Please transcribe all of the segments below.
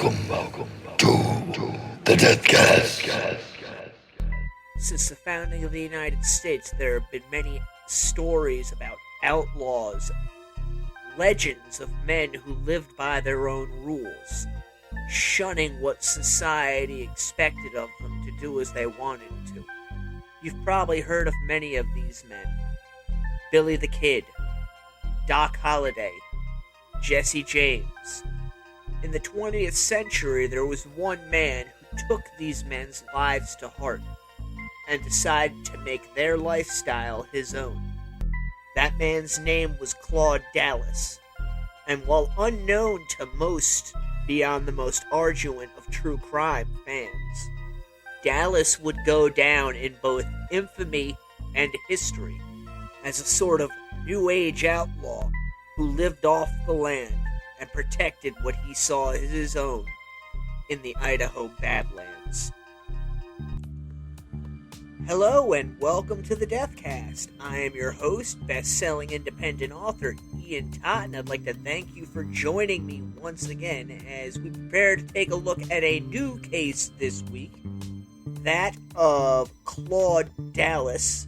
Welcome to the Deathcast. Since the founding of the United States, there have been many stories about outlaws, legends of men who lived by their own rules, shunning what society expected of them to do as they wanted to. You've probably heard of many of these men. Billy the Kid, Doc Holliday, Jesse James. In the 20th century, there was one man who took these men's lives to heart and decided to make their lifestyle his own. That man's name was Claude Dallas, and while unknown to most beyond the most ardent of true crime fans, Dallas would go down in both infamy and history as a sort of New Age outlaw who lived off the land and protected what he saw as his own in the Idaho Badlands. Hello and welcome to the Deathcast. I am your host, best-selling independent author Ian Totten. I'd like to thank you for joining me once again as we prepare to take a look at a new case this week, that of Claude Dallas.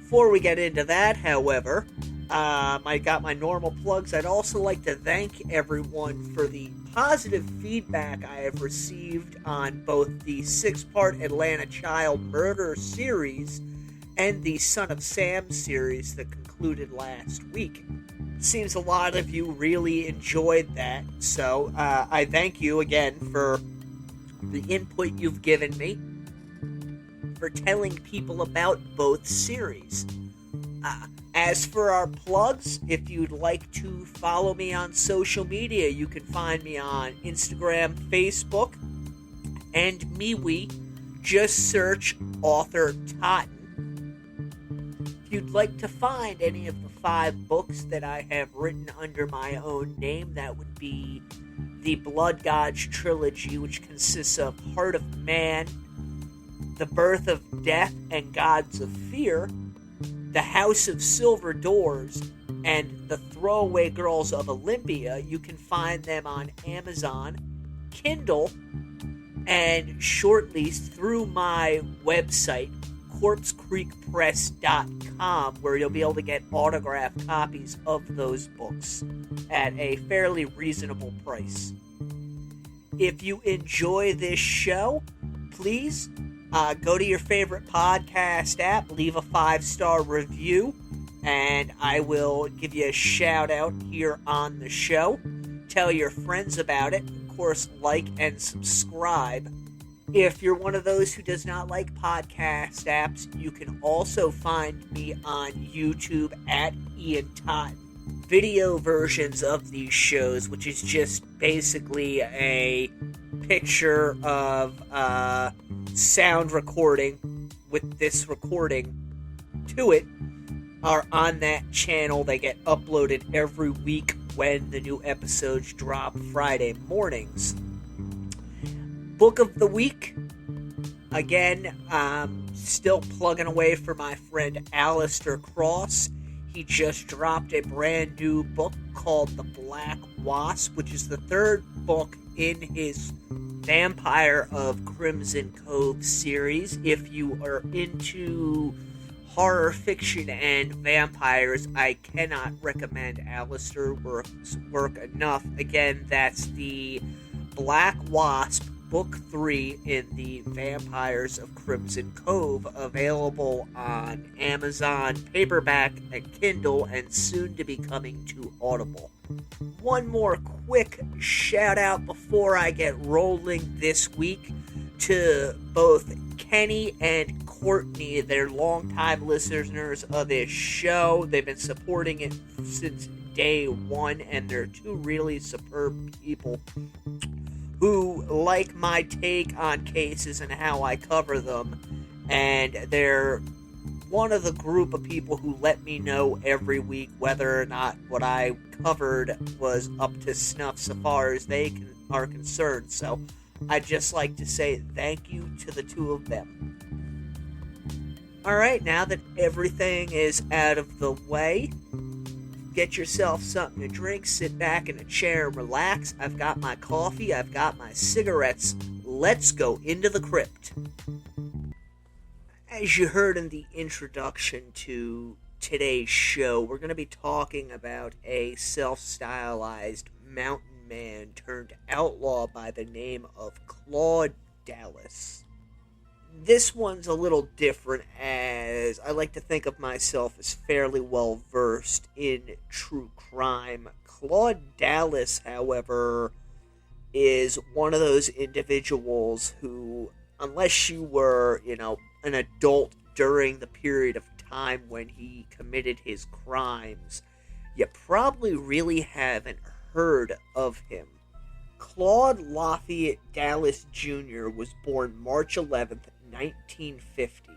Before we get into that, however, I got my normal plugs. I'd also like to thank everyone for the positive feedback I have received on both the 6-part Atlanta child murder series and the Son of Sam series that concluded last week. Seems a lot of you really enjoyed that, so I thank you again for the input you've given me, for telling people about both series. As for our plugs, if you'd like to follow me on social media, you can find me on Instagram, Facebook, and MeWe. Just search Author Totten. If you'd like to find any of the 5 books that I have written under my own name, that would be the Blood Gods trilogy, which consists of Heart of Man, The Birth of Death, and Gods of Fear, The House of Silver Doors, and The Throwaway Girls of Olympia. You can find them on Amazon, Kindle, and shortly through my website, corpsecreekpress.com, where you'll be able to get autographed copies of those books at a fairly reasonable price. If you enjoy this show, please go to your favorite podcast app, leave a 5-star review, and I will give you a shout out here on the show. Tell your friends about it. Of course, like and subscribe. If you're one of those who does not like podcast apps, you can also find me on YouTube at Ian Totten. Video versions of these shows, which is just basically a picture of sound recording with this recording to it, are on that channel. They get uploaded every week when the new episodes drop Friday mornings. Book of the week, again, still plugging away for my friend Alistair Cross. He just dropped a brand new book called The Black Wasp, which is the 3rd book in his Vampire of Crimson Cove series. If you are into horror fiction and vampires, I cannot recommend Alistair's work enough. Again, that's the Black Wasp, Book 3 in the Vampires of Crimson Cove, available on Amazon, paperback, and Kindle, and soon to be coming to Audible. One more quick shout out before I get rolling this week to both Kenny and Courtney. They're longtime listeners of this show. They've been supporting it since day one, and they're 2 really superb people who like my take on cases and how I cover them, and they're one of the group of people who let me know every week whether or not what I covered was up to snuff so far as they are concerned. So I'd just like to say thank you to the 2 of them. Alright, now that everything is out of the way, get yourself something to drink, sit back in a chair and relax. I've got my coffee, I've got my cigarettes. Let's go into the crypt. As you heard in the introduction to today's show, we're going to be talking about a self-stylized mountain man turned outlaw by the name of Claude Dallas. This one's a little different, as I like to think of myself as fairly well versed in true crime. Claude Dallas, however, is one of those individuals who, unless you were, an adult during the period of time when he committed his crimes, you probably really haven't heard of him. Claude Lafayette Dallas Jr. was born March 11th, 1950,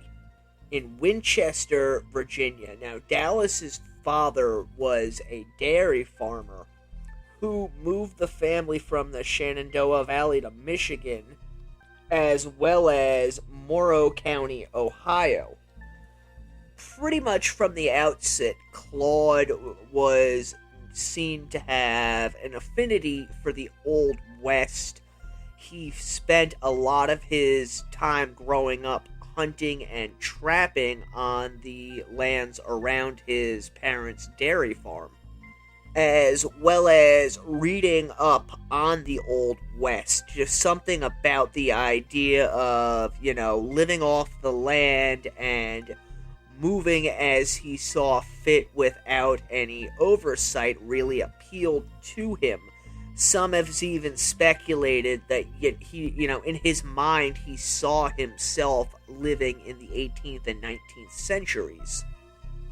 in Winchester, Virginia. Now, Dallas's father was a dairy farmer who moved the family from the Shenandoah Valley to Michigan, as well as Morrow County, Ohio. Pretty much from the outset, Claude was seen to have an affinity for the Old West. He spent a lot of his time growing up hunting and trapping on the lands around his parents' dairy farm, as well as reading up on the Old West. Just something about the idea of, living off the land and moving as he saw fit without any oversight really appealed to him. Some have even speculated that he, in his mind, he saw himself living in the 18th and 19th centuries.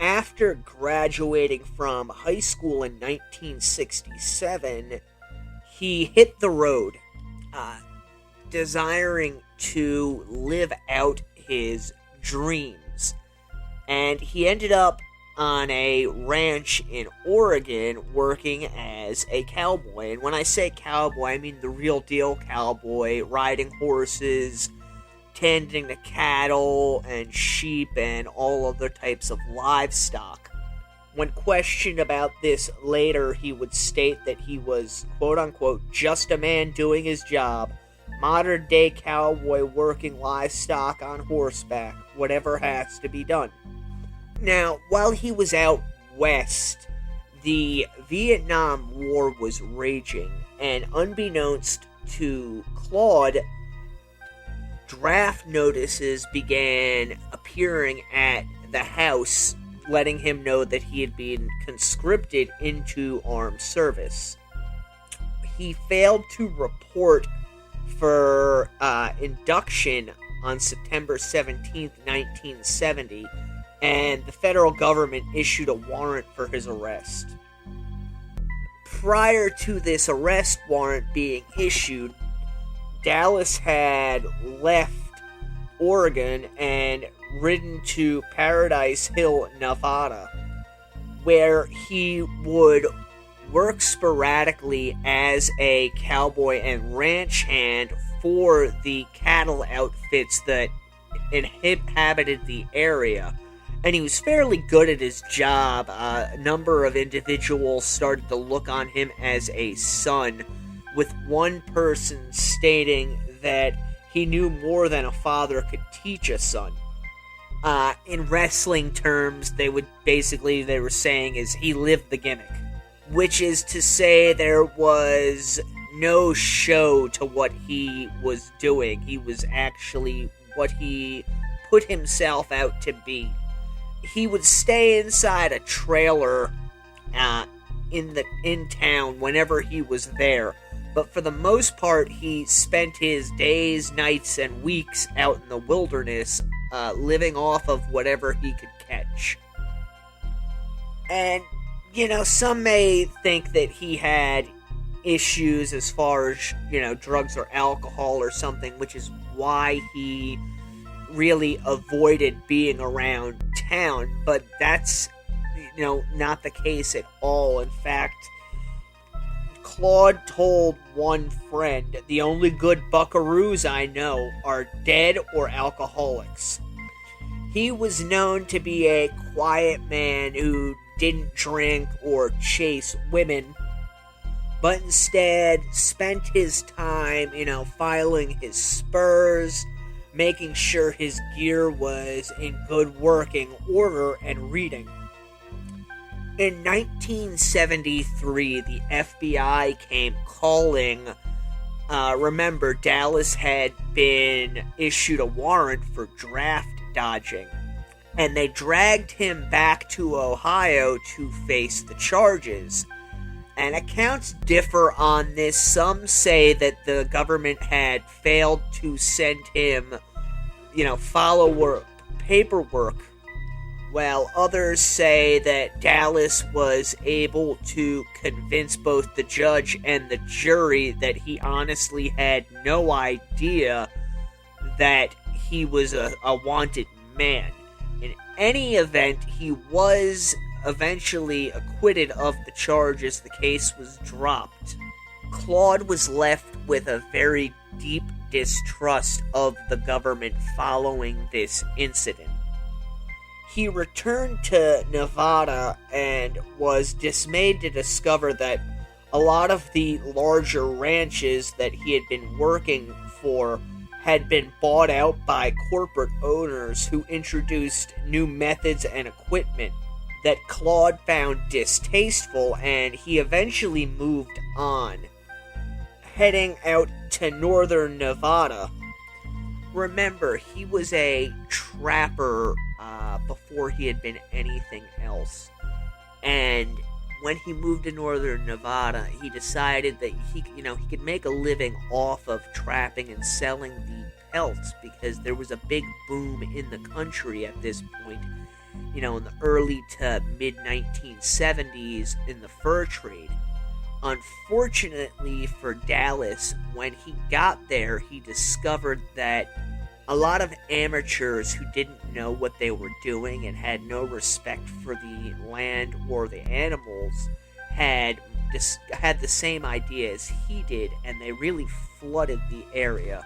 After graduating from high school in 1967, he hit the road, desiring to live out his dreams. And he ended up on a ranch in Oregon working as a cowboy. And when I say cowboy, I mean the real deal cowboy, riding horses, tending to cattle and sheep and all other types of livestock. When questioned about this later, he would state that he was, quote-unquote, just a man doing his job, modern-day cowboy working livestock on horseback, whatever has to be done. Now, while he was out west, the Vietnam War was raging, and unbeknownst to Claude, draft notices began appearing at the house, letting him know that he had been conscripted into armed service. He failed to report for induction on September 17th, 1970, and the federal government issued a warrant for his arrest. Prior to this arrest warrant being issued, Dallas had left Oregon and ridden to Paradise Hill, Nevada, where he would work sporadically as a cowboy and ranch hand for the cattle outfits that inhabited the area. And he was fairly good at his job. A number of individuals started to look on him as a son, with one person stating that he knew more than a father could teach a son. In wrestling terms, they were saying is he lived the gimmick, which is to say there was no show to what he was doing. He was actually what he put himself out to be. He would stay inside a trailer in town whenever he was there, but for the most part, he spent his days, nights, and weeks out in the wilderness, living off of whatever he could catch. And, some may think that he had issues as far as, drugs or alcohol or something, which is why he really avoided being around town, but that's, not the case at all. In fact, Claude told one friend, "The only good buckaroos I know are dead or alcoholics." He was known to be a quiet man who didn't drink or chase women, but instead spent his time, filing his spurs, making sure his gear was in good working order, and reading. In 1973, the FBI came calling. Remember, Dallas had been issued a warrant for draft dodging, and they dragged him back to Ohio to face the charges. And accounts differ on this. Some say that the government had failed to send him, follow paperwork, while others say that Dallas was able to convince both the judge and the jury that he honestly had no idea that he was a wanted man. In any event, he was eventually acquitted of the charges. The case was dropped. Claude was left with a very deep distrust of the government following this incident. He returned to Nevada and was dismayed to discover that a lot of the larger ranches that he had been working for had been bought out by corporate owners who introduced new methods and equipment that Claude found distasteful, and he eventually moved on, heading out to northern Nevada. Remember, he was a trapper before he had been anything else, and when he moved to northern Nevada, he decided that he could make a living off of trapping and selling the pelts, because there was a big boom in the country at this point, in the early to mid-1970s in the fur trade. Unfortunately for Dallas, when he got there, he discovered that a lot of amateurs who didn't know what they were doing and had no respect for the land or the animals had the same idea as he did, and they really flooded the area.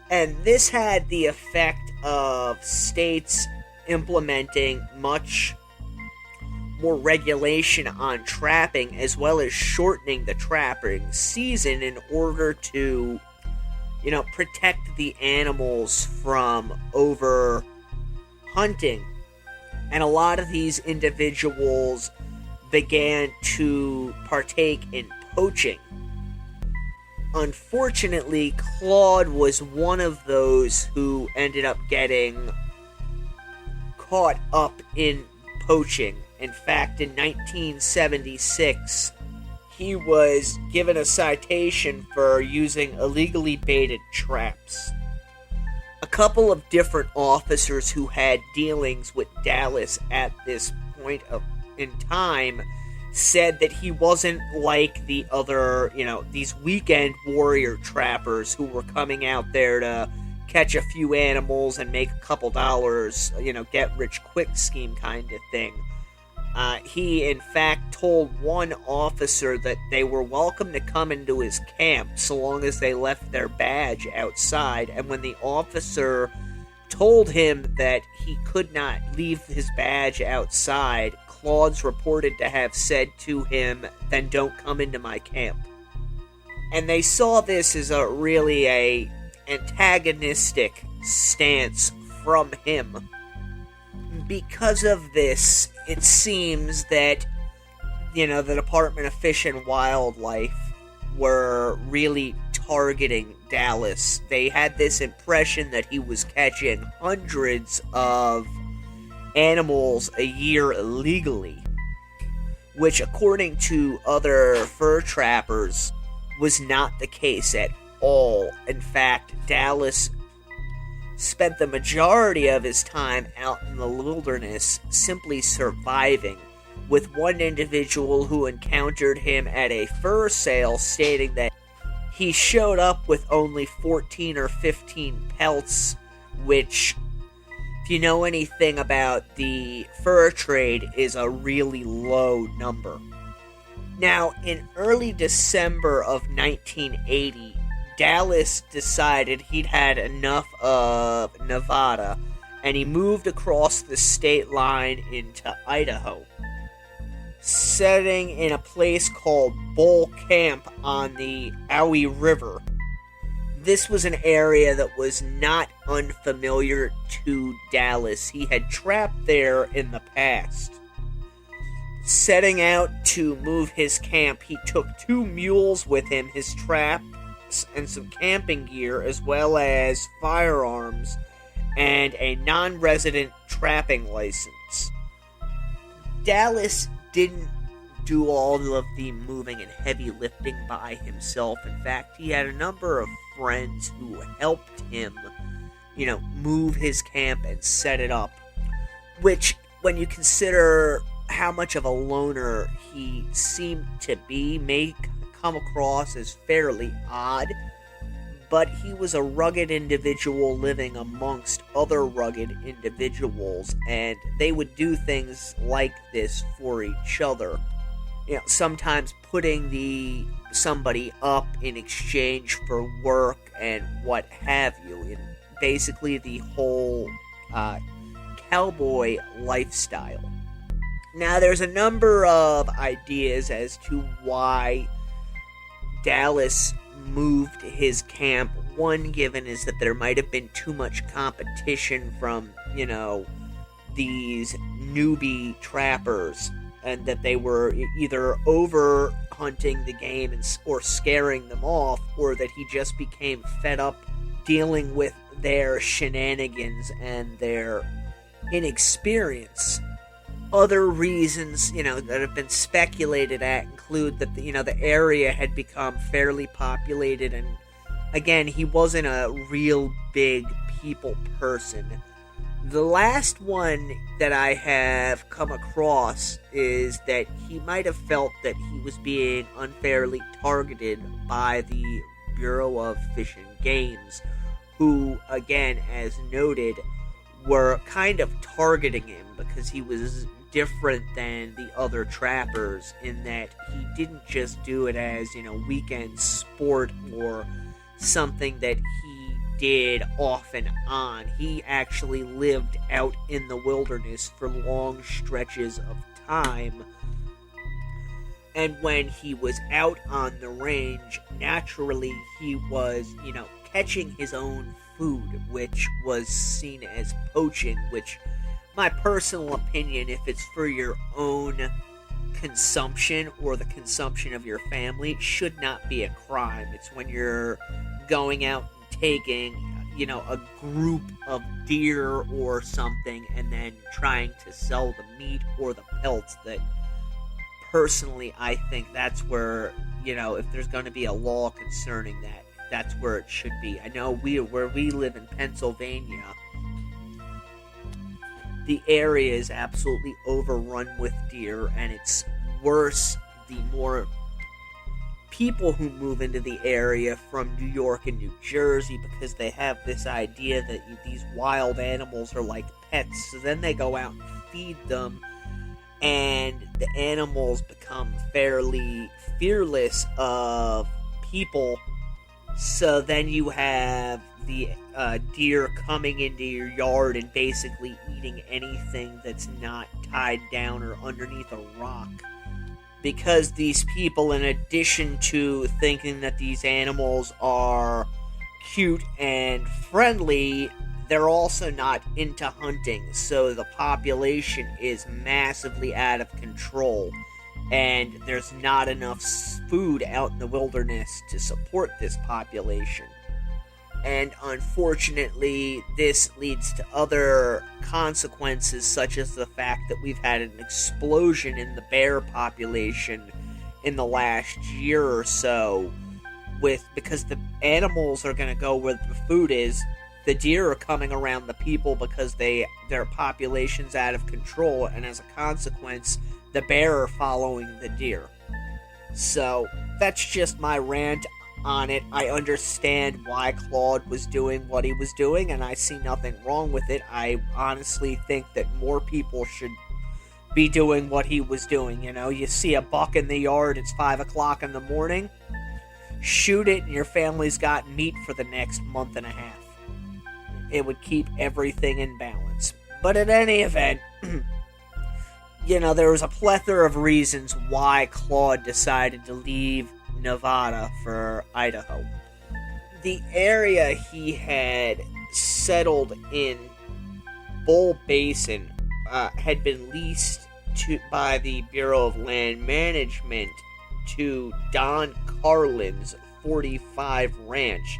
And this had the effect of states implementing much more regulation on trapping, as well as shortening the trapping season in order to protect the animals from over hunting. And a lot of these individuals began to partake in poaching. Unfortunately, Claude was one of those who ended up getting caught up in poaching. In fact, in 1976, he was given a citation for using illegally baited traps. A couple of different officers who had dealings with Dallas at this point in time said that he wasn't like the other, these weekend warrior trappers who were coming out there to catch a few animals and make a couple dollars, get rich quick scheme kind of thing. He, in fact, told one officer that they were welcome to come into his camp so long as they left their badge outside, and when the officer told him that he could not leave his badge outside, Claude's reported to have said to him, "Then don't come into my camp." And they saw this as a really antagonistic stance from him. Because of this, it seems that, the Department of Fish and Wildlife were really targeting Dallas. They had this impression that he was catching hundreds of animals a year illegally, which, according to other fur trappers, was not the case at all. In fact, Dallas spent the majority of his time out in the wilderness simply surviving, with one individual who encountered him at a fur sale stating that he showed up with only 14 or 15 pelts, which, if you know anything about the fur trade, is a really low number. Now, in early December of 1980, Dallas decided he'd had enough of Nevada, and he moved across the state line into Idaho. setting in a place called Bull Camp on the Owie River. This was an area that was not unfamiliar to Dallas. He had trapped there in the past. Setting out to move his camp, he took 2 mules with him, his traps, and some camping gear, as well as firearms, and a non-resident trapping license. Dallas didn't do all of the moving and heavy lifting by himself. In fact, he had a number of friends who helped him, move his camp and set it up. Which, when you consider how much of a loner he seemed to be, may come across as fairly odd. But he was a rugged individual living amongst other rugged individuals, and they would do things like this for each other. Sometimes putting somebody up in exchange for work and what have you. And basically the whole cowboy lifestyle. Now, there's a number of ideas as to why Dallas moved his camp. One given is that there might have been too much competition from, these newbie trappers, and that they were either over hunting the game or scaring them off, or that he just became fed up dealing with their shenanigans and their inexperience. Other reasons, that have been speculated at include that, the area had become fairly populated, and again, he wasn't a real big people person. The last one that I have come across is that he might have felt that he was being unfairly targeted by the Bureau of Fish and Games, who, again, as noted, were kind of targeting him because he was different than the other trappers in that he didn't just do it as, weekend sport or something that he did off and on. He actually lived out in the wilderness for long stretches of time. And when he was out on the range, naturally he was, catching his own food, which was seen as poaching, which, my personal opinion, if it's for your own consumption or the consumption of your family, should not be a crime. It's when you're going out and taking, a group of deer or something and then trying to sell the meat or the pelts that, personally, I think that's where, if there's going to be a law concerning that, that's where it should be. I know where we live in Pennsylvania, the area is absolutely overrun with deer, and it's worse the more people who move into the area from New York and New Jersey, because they have this idea that these wild animals are like pets. So then they go out and feed them, and the animals become fairly fearless of people. So then you have the deer coming into your yard and basically eating anything that's not tied down or underneath a rock. Because these people, in addition to thinking that these animals are cute and friendly, they're also not into hunting, so the population is massively out of control, and there's not enough food out in the wilderness to support this population. And unfortunately, this leads to other consequences, such as the fact that we've had an explosion in the bear population in the last year or so, because the animals are going to go where the food is. The deer are coming around the people because their population's out of control, and as a consequence, the bear are following the deer. So, that's just my rant on it. I understand why Claude was doing what he was doing, and I see nothing wrong with it. I honestly think that more people should be doing what he was doing. You see a buck in the yard, it's 5 o'clock in the morning, shoot it, and your family's got meat for the next month and a half. It would keep everything in balance. But in any event, there was a plethora of reasons why Claude decided to leave Nevada for Idaho. The area he had settled in, Bull Basin, had been leased by the Bureau of Land Management to Don Carlin's 45 Ranch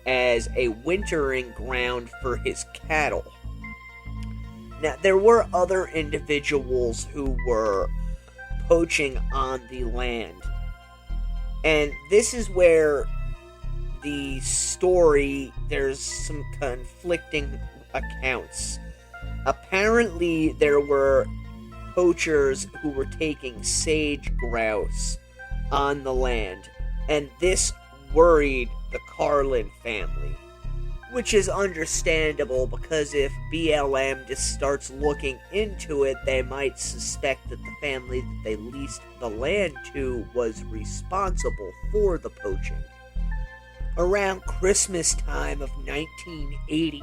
as a wintering ground for his cattle. Now, there were other individuals who were poaching on the land, and this is where the story, there's some conflicting accounts. Apparently, there were poachers who were taking sage grouse on the land, and this worried the Carlin family, which is understandable because if BLM just starts looking into it, they might suspect that the family that they leased the land to was responsible for the poaching. Around Christmas time of 1980,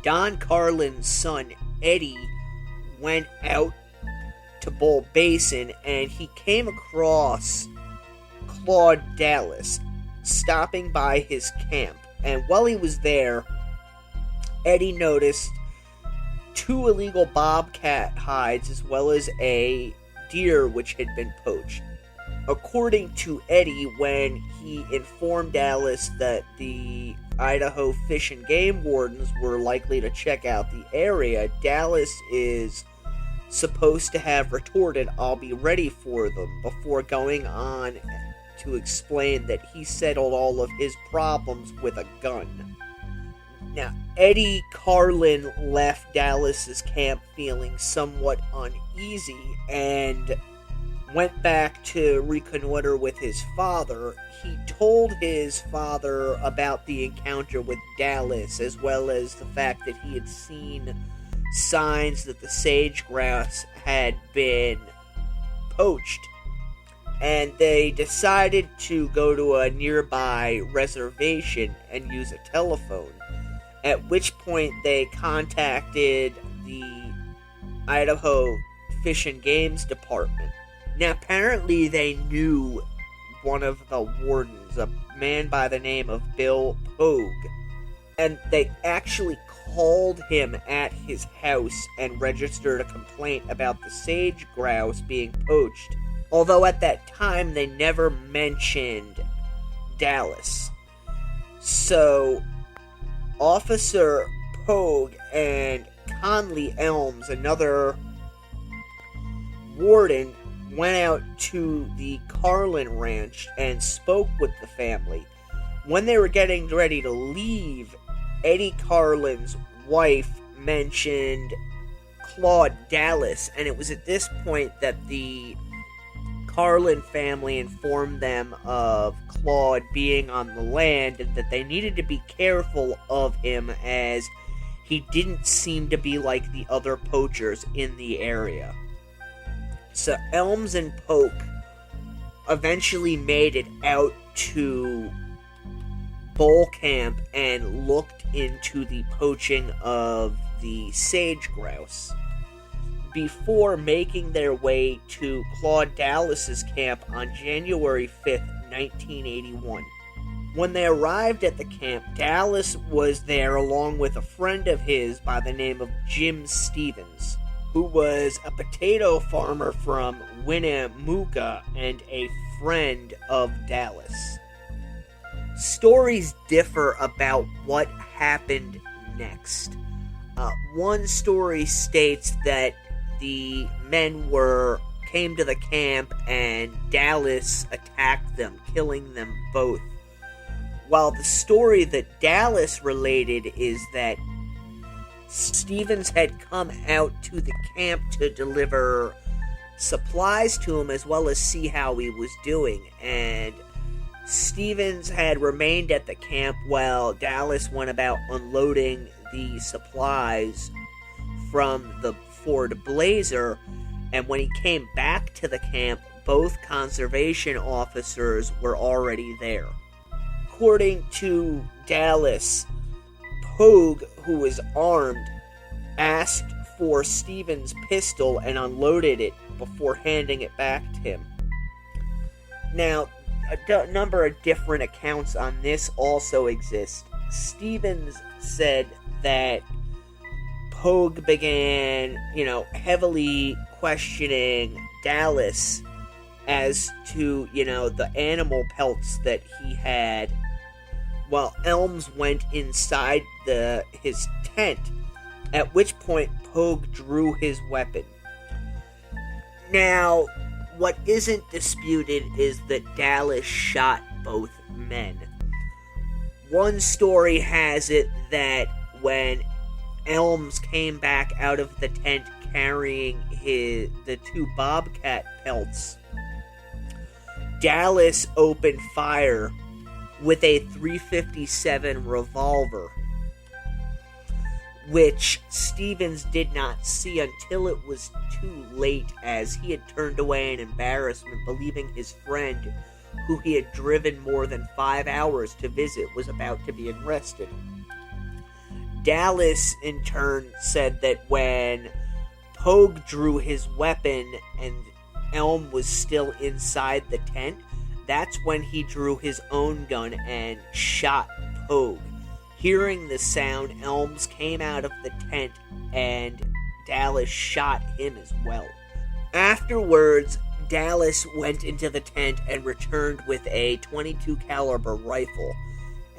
Don Carlin's son, Eddie, went out to Bull Basin and he came across Claude Dallas stopping by his camp. And while he was there, Eddie noticed 2 illegal bobcat hides as well as a deer which had been poached. According to Eddie, when he informed Dallas that the Idaho Fish and Game wardens were likely to check out the area, Dallas is supposed to have retorted, "I'll be ready for them," before going on to explain that he settled all of his problems with a gun. Now, Eddie Carlin left Dallas's camp feeling somewhat uneasy and went back to reconnoiter with his father. He told his father about the encounter with Dallas, as well as the fact that he had seen signs that the sage grouse had been poached. And they decided to go to a nearby reservation and use a telephone, at which point they contacted the Idaho Fish and Games Department. Now, apparently they knew one of the wardens, a man by the name of Bill Pogue, and they actually called him at his house and registered a complaint about the sage grouse being poached, although at that time they never mentioned Dallas. So, Officer Pogue and Conley Elms, another warden, went out to the Carlin Ranch and spoke with the family. When they were getting ready to leave, Eddie Carlin's wife mentioned Claude Dallas, and it was at this point that the Carlin family informed them of Claude being on the land and that they needed to be careful of him as he didn't seem to be like the other poachers in the area. So Elms and Polk eventually made it out to Bull Camp and looked into the poaching of the sage grouse before making their way to Claude Dallas's camp on January 5th, 1981. When they arrived at the camp, Dallas was there along with a friend of his by the name of Jim Stevens, who was a potato farmer from Winnemucca and a friend of Dallas. Stories differ about what happened next. One story states that the men came to the camp and Dallas attacked them, killing them both. While the story that Dallas related is that Stevens had come out to the camp to deliver supplies to him as well as see how he was doing, and Stevens had remained at the camp while Dallas went about unloading the supplies from the Ford Blazer, and when he came back to the camp, both conservation officers were already there. According to Dallas, Pogue, who was armed, asked for Stevens' pistol and unloaded it before handing it back to him. Now, a number of different accounts on this also exist. Stevens said that Pogue began, heavily questioning Dallas as to, the animal pelts that he had, while Elms went inside his tent, at which point Pogue drew his weapon. Now, what isn't disputed is that Dallas shot both men. One story has it that when Elms came back out of the tent carrying the two bobcat pelts, Dallas opened fire with a .357 revolver, which Stevens did not see until it was too late, as he had turned away in embarrassment, believing his friend, who he had driven more than 5 hours to visit, was about to be arrested. Dallas, in turn, said that when Pogue drew his weapon and Elm was still inside the tent, that's when he drew his own gun and shot Pogue. Hearing the sound, Elms came out of the tent and Dallas shot him as well. Afterwards, Dallas went into the tent and returned with a .22 caliber rifle,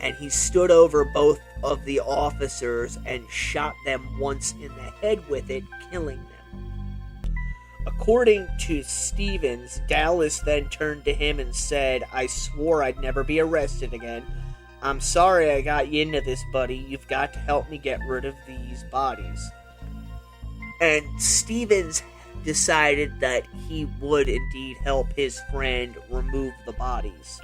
and he stood over both of the officers and shot them once in the head with it, killing them. According to Stevens, Dallas then turned to him and said, "I swore I'd never be arrested again. I'm sorry I got you into this, buddy. You've got to help me get rid of these bodies." And Stevens decided that he would indeed help his friend remove the bodies.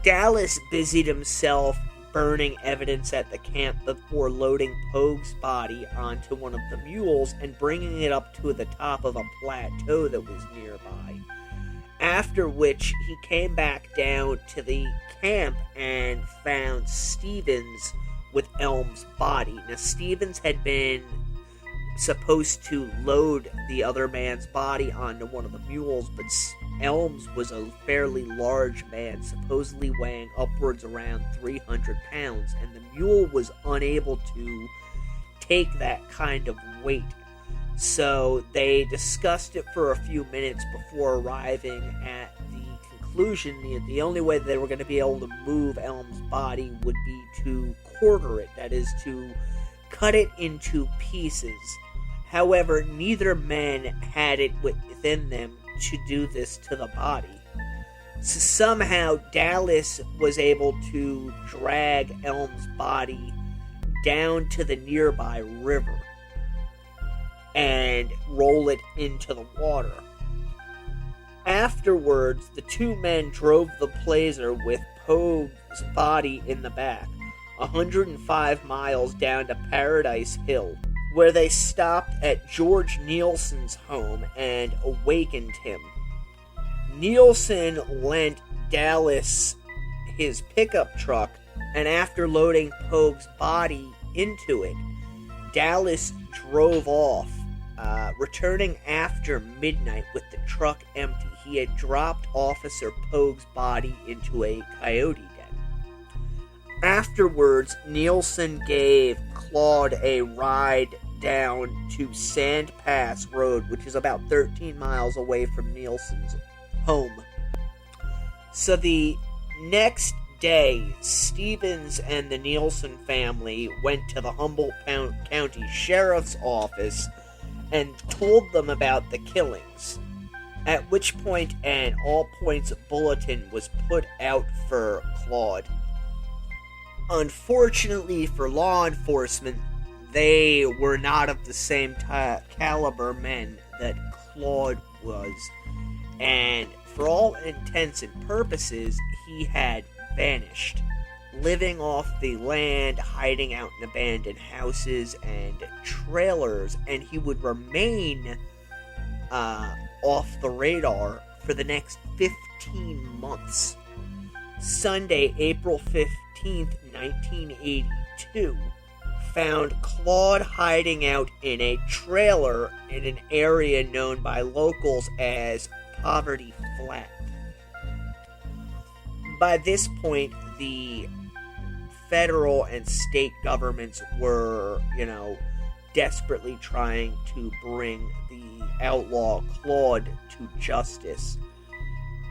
Dallas busied himself burning evidence at the camp before loading Pogue's body onto one of the mules and bringing it up to the top of a plateau that was nearby. After which, he came back down to the camp and found Stevens with Elm's body. Now, Stevens had been supposed to load the other man's body onto one of the mules, but Elms was a fairly large man, supposedly weighing upwards around 300 pounds, and the mule was unable to take that kind of weight. So they discussed it for a few minutes before arriving at the conclusion that the only way they were going to be able to move Elm's body would be to quarter it, that is, to cut it into pieces. However, neither man had it within them to do this to the body. So somehow Dallas was able to drag Elm's body down to the nearby river and roll it into the water. Afterwards, the two men drove the Placer with Pogue's body in the back, 105 miles down to Paradise Hill, where they stopped at George Nielsen's home and awakened him. Nielsen lent Dallas his pickup truck, and after loading Pogue's body into it, Dallas drove off, returning after midnight with the truck empty. He had dropped Officer Pogue's body into a coyote den. Afterwards, Nielsen gave Claude a ride down to Sand Pass Road, which is about 13 miles away from Nielsen's home. So the next day, Stevens and the Nielsen family went to the Humboldt County Sheriff's Office and told them about the killings, at which point an all-points bulletin was put out for Claude. Unfortunately for law enforcement, they were not of the same caliber men that Claude was, and for all intents and purposes, he had vanished, living off the land, hiding out in abandoned houses and trailers, and he would remain off the radar for the next 15 months. Sunday, April 15th, 1982, found Claude hiding out in a trailer in an area known by locals as Poverty Flat. By this point, the federal and state governments were, desperately trying to bring the outlaw Claude to justice.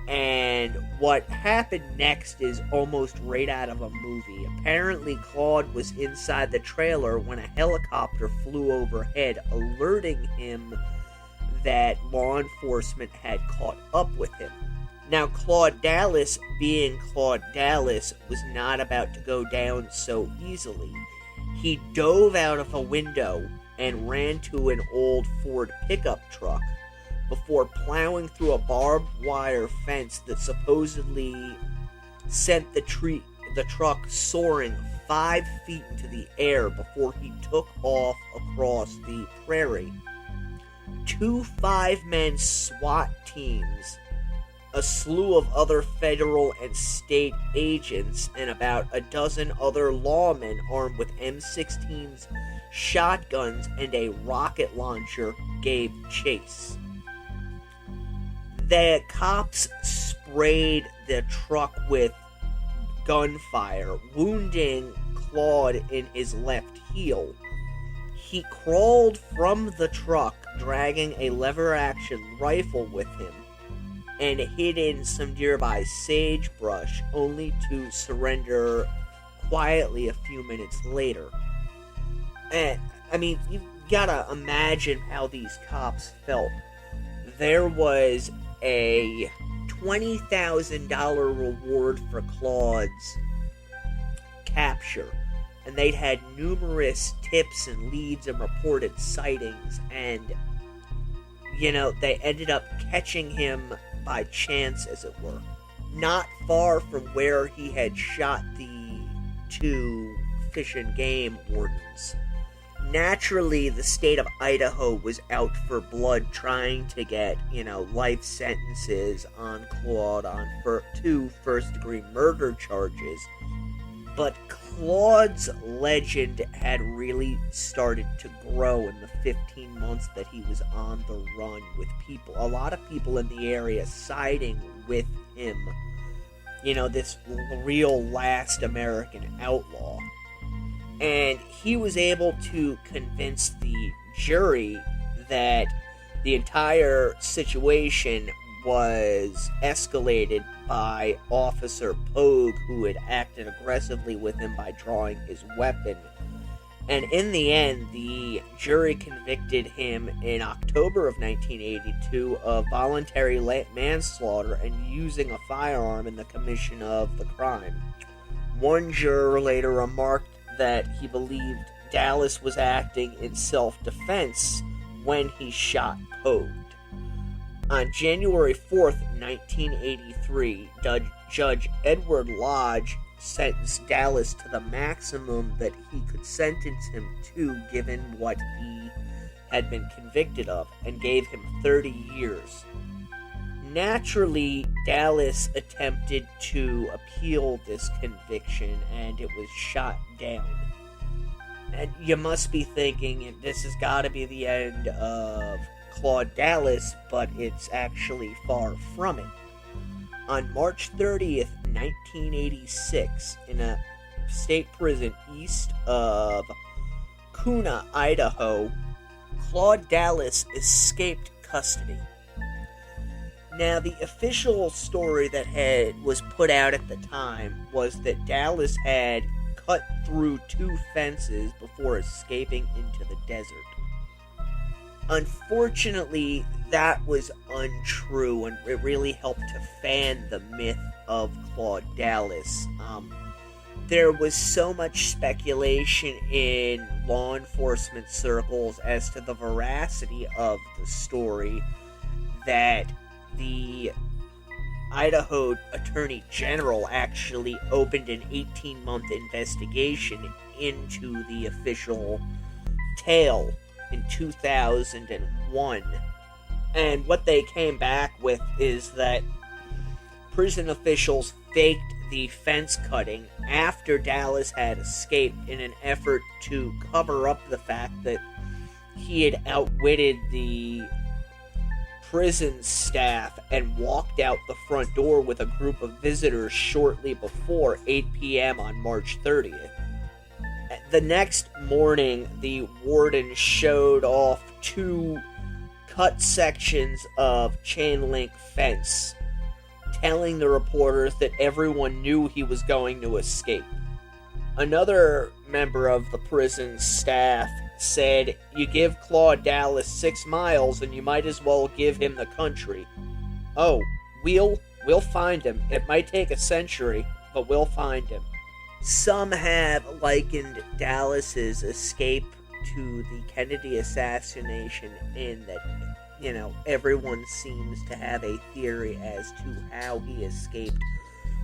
And what happened next is almost right out of a movie. Apparently, Claude was inside the trailer when a helicopter flew overhead, alerting him that law enforcement had caught up with him. Now, Claude Dallas, being Claude Dallas, was not about to go down so easily. He dove out of a window and ran to an old Ford pickup truck before plowing through a barbed wire fence that supposedly sent the truck soaring 5 feet into the air before he took off across the prairie. 2 5-man SWAT teams, a slew of other federal and state agents, and about a dozen other lawmen armed with M16s, shotguns, and a rocket launcher gave chase. The cops sprayed the truck with gunfire, wounding Claude in his left heel. He crawled from the truck, dragging a lever-action rifle with him, and hid in some nearby sagebrush, only to surrender quietly a few minutes later. And, you gotta imagine how these cops felt. There was a $20,000 reward for Claude's capture, and they'd had numerous tips and leads and reported sightings, and they ended up catching him by chance, as it were, not far from where he had shot the 2 Fish and Game wardens. Naturally, the state of Idaho was out for blood, trying to get, life sentences on Claude on 2 first-degree murder charges. But Claude's legend had really started to grow in the 15 months that he was on the run, with a lot of people in the area siding with him. This real last American outlaw. And he was able to convince the jury that the entire situation was escalated by Officer Pogue, who had acted aggressively with him by drawing his weapon. And in the end, the jury convicted him in October of 1982 of voluntary manslaughter and using a firearm in the commission of the crime. One juror later remarked that he believed Dallas was acting in self-defense when he shot Pogue. On January 4th, 1983, Judge Edward Lodge sentenced Dallas to the maximum that he could sentence him to, given what he had been convicted of, and gave him 30 years. Naturally, Dallas attempted to appeal this conviction, and it was shot down. And you must be thinking, this has got to be the end of Claude Dallas, but it's actually far from it. On March 30th, 1986, in a state prison east of Kuna, Idaho, Claude Dallas escaped custody. Now, the official story that was put out at the time was that Dallas had cut through 2 fences before escaping into the desert. Unfortunately, that was untrue, and it really helped to fan the myth of Claude Dallas. There was so much speculation in law enforcement circles as to the veracity of the story that the Idaho Attorney General actually opened an 18-month investigation into the official tale in 2001. And what they came back with is that prison officials faked the fence cutting after Dallas had escaped in an effort to cover up the fact that he had outwitted the prison staff and walked out the front door with a group of visitors shortly before 8 p.m. on March 30th. The next morning, the warden showed off 2 cut sections of chain link fence, telling the reporters that everyone knew he was going to escape. Another member of the prison staff said, "You give Claude Dallas 6 miles and you might as well give him the country. Oh, we'll find him. It might take a century, but we'll find him." Some have likened Dallas's escape to the Kennedy assassination in that, everyone seems to have a theory as to how he escaped,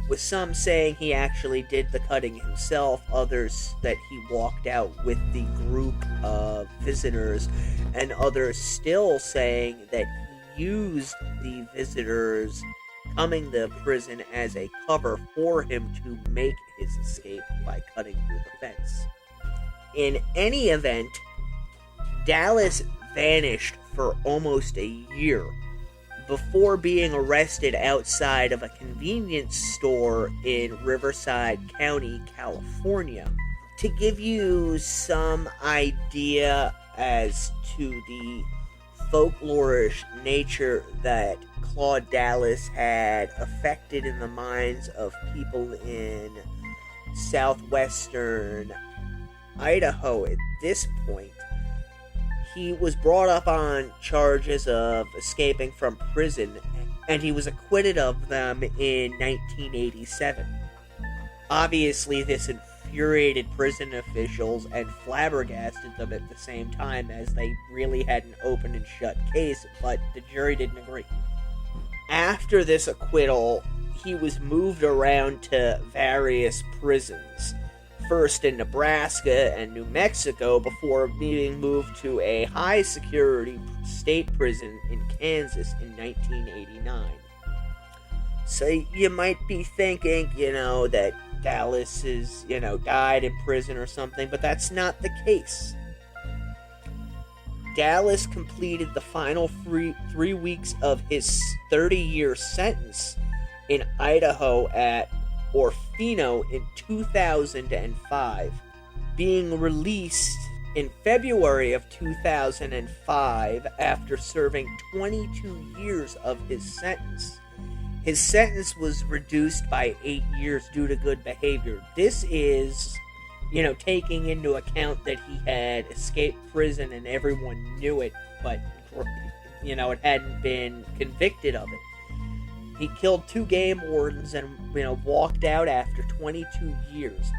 with some saying he actually did the cutting himself, others that he walked out with the group of visitors, and others still saying that he used the visitors coming to prison as a cover for him to make his escape by cutting through the fence. In any event, Dallas vanished for almost a year before being arrested outside of a convenience store in Riverside County, California. To give you some idea as to the folklorish nature that Claude Dallas had affected in the minds of people in southwestern Idaho at this point, he was brought up on charges of escaping from prison, and he was acquitted of them in 1987. Obviously, this infuriated prison officials and flabbergasted them at the same time, as they really had an open and shut case, but the jury didn't agree. After this acquittal, he was moved around to various prisons, first in Nebraska and New Mexico, before being moved to a high-security state prison in Kansas in 1989. So you might be thinking, that Dallas is, died in prison or something, but that's not the case. Dallas completed the final 3 weeks of his 30-year sentence in Idaho at Orfino in 2005, being released in February of 2005 after serving 22 years of his sentence. His sentence was reduced by 8 years due to good behavior. This is, taking into account that he had escaped prison and everyone knew it, but, it hadn't been convicted of it. He killed 2 game wardens and, walked out after 22 years.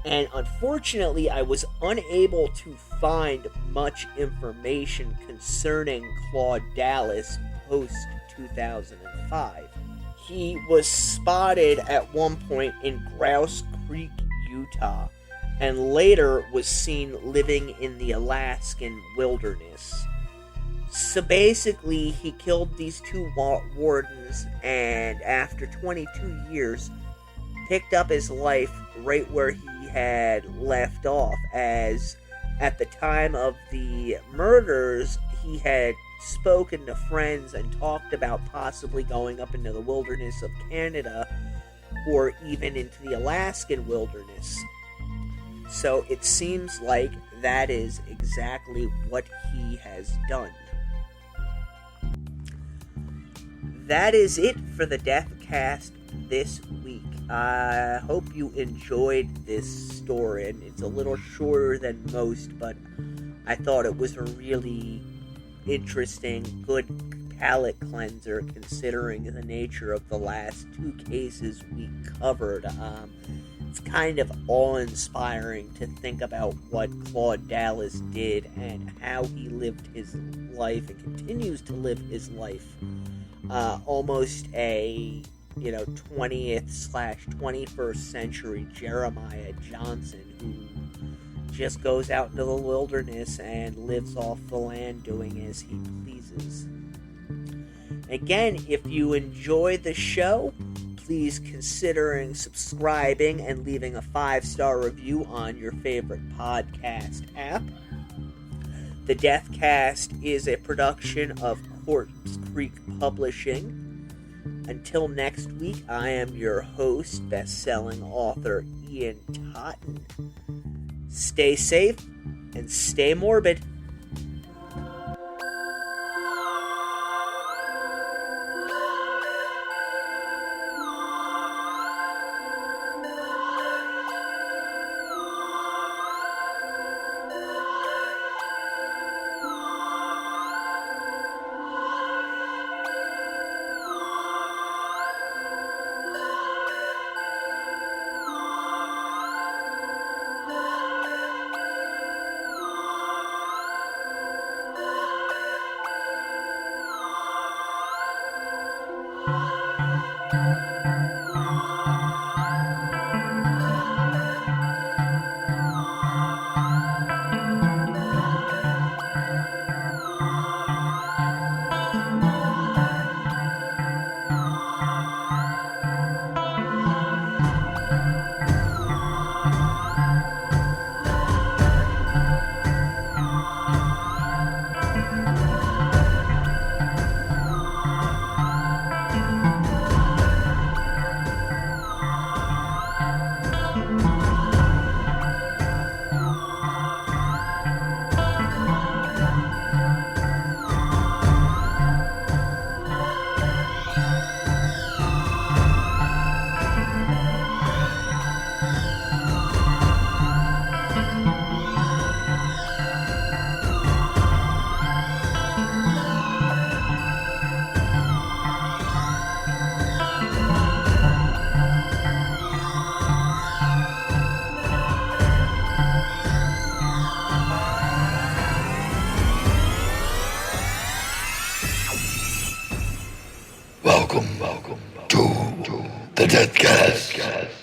And unfortunately, I was unable to find much information concerning Claude Dallas post-2005. He was spotted at one point in Grouse Creek, Utah, and later was seen living in the Alaskan wilderness. So basically, he killed these 2 wardens, and after 22 years, picked up his life right where he had left off, as at the time of the murders, he had spoken to friends and talked about possibly going up into the wilderness of Canada, or even into the Alaskan wilderness. So it seems like that is exactly what he has done. That is it for the Deathcast this week. I hope you enjoyed this story, and it's a little shorter than most, but I thought it was a really interesting, good palate cleanser considering the nature of the last 2 cases we covered. It's kind of awe-inspiring to think about what Claude Dallas did and how he lived his life and continues to live his life. Almost a 20th/21st century Jeremiah Johnson, who just goes out into the wilderness and lives off the land doing as he pleases. Again, if you enjoy the show, please considering subscribing and leaving a 5-star review on your favorite podcast app. The Deathcast is a production of Corpse Creek Publishing. Until next week, I am your host, best-selling author Ian Totten. Stay safe and stay morbid. Welcome to the Deathcast.